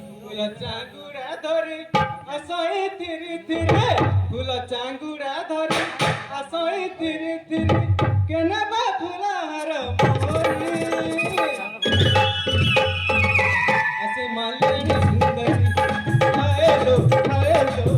चांगुड़ा धरी असई तिरी तिरी फूल चांगुड़ा धरी असई तिरी तिरी केना बा फुलार मोरी असे माल्याणी सुंदरी हायलो हायलो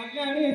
माल्याणी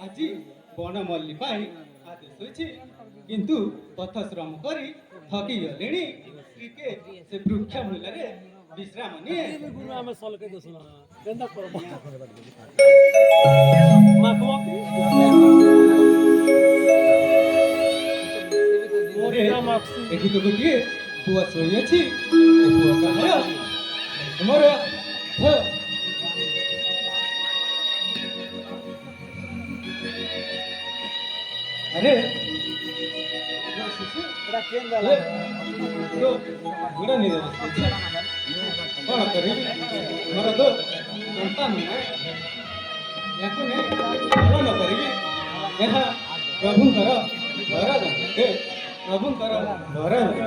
আজি বনমଲ୍ଲି ପାଇଁ ଆଦେଶ ହୋଇଛି କିନ୍ତୁ ପଥଶ୍ରମ କରି ଥକି ଗଲେଣି ଟିକେ ସେ ବୃକ୍ଷ ମୂଳରେ ବିଶ୍ରାମ ନିଏ ଆମେ ସଲକେ ଦୋଷଣ କେନ୍ତା କରବ ଏଠି ତ ଗୋଟିଏ ପୁଅ ଶୋଇଅଛି ପୁଅ କାହାର ତୁମର अरे गुड़ा नहीं दे कौन करी मोर तो संतान है ୟାକୁ ନେଇ ପାଳନ କରିବି। ଏହା ପ୍ରଭୁଙ୍କର ବରଦାନ। ପ୍ରଭୁଙ୍କର ବରଦାନ।